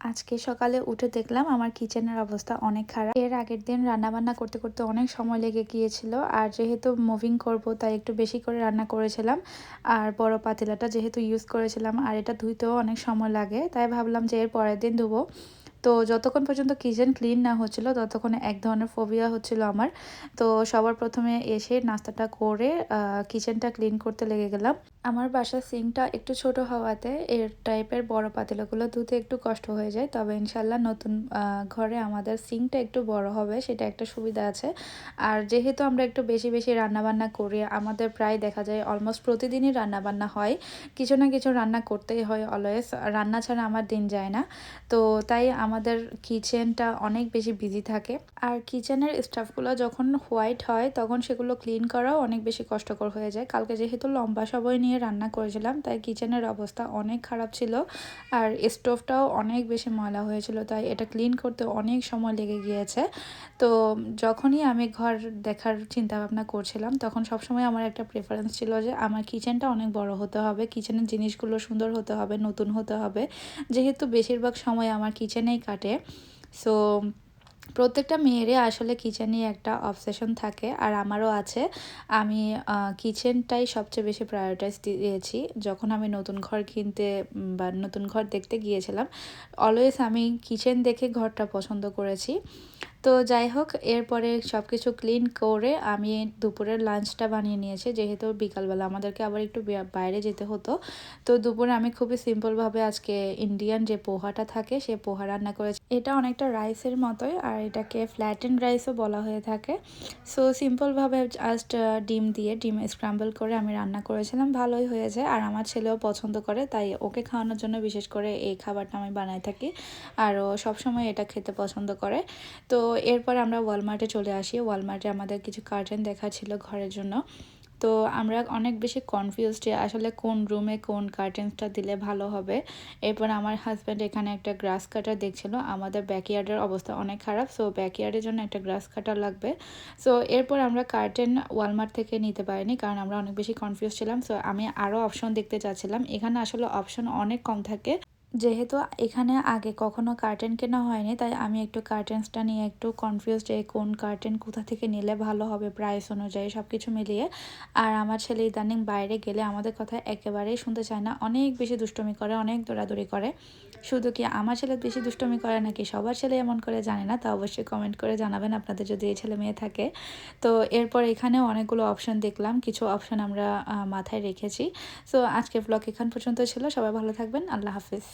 আজকে সকালে উঠে দেখলাম আমার কিচেনের অবস্থা অনেক খারাপ। এর আগের দিন রান্নাবান্না করতে করতে অনেক সময় লেগে গিয়েছিল। আর যেহেতু মুভিং করব তাই একটু বেশি করে রান্না করেছিলাম। আর বড় পাতিলাটা যেহেতু ইউজ করেছিলাম আর এটা ধুইতেও অনেক সময় লাগে, তাই ভাবলাম যে এর পরের দিন ধুবো। তো যতক্ষণ পর্যন্ত কিচেন ক্লিন না হচ্ছিল ততক্ষণে এক ধরনের ফোবিয়া হচ্ছিল আমার। তো সবার প্রথমে এসে নাস্তাটা করে কিচেনটা ক্লিন করতে লেগে গেলাম। আমার বাসার সিঙ্কটা একটু ছোট হওয়াতে এর টাইপের বড় পাতিলাগুলো ধুতে একটু কষ্ট হয়ে যায়, তবে ইনশাল্লাহ নতুন ঘরে আমাদের সিঙ্কটা একটু বড় হবে, সেটা একটা সুবিধা আছে। আর যেহেতু আমরা একটু বেশি বেশি রান্নাবান্না করি, আমাদের প্রায় দেখা যায় অলমোস্ট প্রতিদিনই রান্নাবান্না হয়, কিছু না কিছু রান্না করতেই হয় অলওয়েজ, রান্না ছাড়া আমার দিন যায় না। তো তাই আমাদের কিচেনটা অনেক বেশি বিজি থাকে। আর কিচেনের স্টাফগুলো যখন হোয়াইট হয় তখন সেগুলো ক্লিন করাও অনেক বেশি কষ্টকর হয়ে যায়। কালকে যেহেতু লম্বা সময় নিয়ে রান্না করেছিলাম তাই কিচেনের অবস্থা অনেক খারাপ ছিল। আর স্টোভটাও অনেক বেশি ময়লা হয়েছিল, তাই এটা ক্লিন করতে অনেক সময় লেগে গিয়েছে। তো যখনই আমি ঘর দেখার চিন্তা ভাবনা করছিলাম তখন সবসময় আমার একটা প্রেফারেন্স ছিল যে আমার কিচেনটা অনেক বড় হতে হবে, কিচেনের জিনিসগুলো সুন্দর হতে হবে, নতুন হতে হবে। যেহেতু বেশিরভাগ সময় আমার কিচেনেই কাটে, সো প্রত্যেকটা মেয়েরই আসলে কিচেন নিয়ে একটা অবসেশন থাকে, আর আমারও আছে। আমি কিচেনটাই সবচেয়ে বেশি প্রায়োরিটাইজ দিয়েছি যখন আমি নতুন ঘর কিনতে বা নতুন ঘর দেখতে গিয়েছিলাম। অলওয়েজ আমি কিচেন দেখে ঘরটা পছন্দ করেছি। তো যাই হোক, এরপরে সব কিছু ক্লিন করে আমি দুপুরের লাঞ্চটা বানিয়ে নিয়েছি, যেহেতু বিকালবেলা আমাদেরকে আবার একটু বাইরে যেতে হতো। তো দুপুরে আমি খুবই সিম্পলভাবে আজকে ইন্ডিয়ান যে পোহাটা থাকে সে পোহা রান্না করেছি। এটা অনেকটা রাইসের মতোই, আর এটাকে ফ্ল্যাটেন রাইসও বলা হয়ে থাকে। সো সিম্পলভাবে জাস্ট ডিম দিয়ে ডিম স্ক্রাম্বল করে আমি রান্না করেছিলাম, ভালোই হয়েছে। আর আমার ছেলেও পছন্দ করে, তাই ওকে খাওয়ানোর জন্য বিশেষ করে এই খাবারটা আমি বানাই থাকি, আর ও সবসময় এটা খেতে পছন্দ করে। তো এরপর আমরা ওয়ালমার্টে চলে আসি। ওয়ালমার্টে আমাদের কিছু কার্টেন দেখা ছিল ঘরের জন্য। তো আমরা অনেক বেশি কনফিউজড যে আসলে কোন রুমে কোন কার্টেন্সটা দিলে ভালো হবে। এরপর আমার হাজব্যান্ড এখানে একটা গ্রাস কাটার দেখছিল। আমাদের ব্যাকইয়ার্ডের অবস্থা অনেক খারাপ, সো ব্যাকইয়ার্ডের জন্য একটা গ্রাস কাটার লাগবে। সো এরপর আমরা কার্টেন ওয়ালমার্ট থেকে নিতে পারিনি, কারণ আমরা অনেক বেশি কনফিউজ ছিলাম। সো আমি আরও অপশন দেখতে চাচ্ছিলাম, এখানে আসলে অপশন অনেক কম থাকে। যেহেতু এখানে আগে কখনো কার্টেন কেনা হয়নি, তাই আমি একটু কার্টেন্সটা নিয়ে একটু কনফিউজ যে কোন কার্টেন কোথা থেকে নিলে ভালো হবে প্রাইস অনুযায়ী সব কিছু মিলিয়ে। আর আমার ছেলে ইদানিং বাইরে গেলে আমাদের কথা একেবারেই শুনতে চায় না, অনেক বেশি দুষ্টুমি করে, অনেক দৌড়াদৌড়ি করে। শুধু কি আমার ছেলে বেশি দুষ্টুমি করে নাকি সবার ছেলে এমন করে জানি না, তা অবশ্যই কমেন্ট করে জানাবেন আপনাদের যদি এই ছেলে মেয়ে থাকে। তো এরপর এখানেও অনেকগুলো অপশন দেখলাম, কিছু অপশন আমরা মাথায় রেখেছি। সো আজকে ব্লগ এখান পর্যন্ত ছিল, সবাই ভালো থাকবেন, আল্লাহ হাফিজ।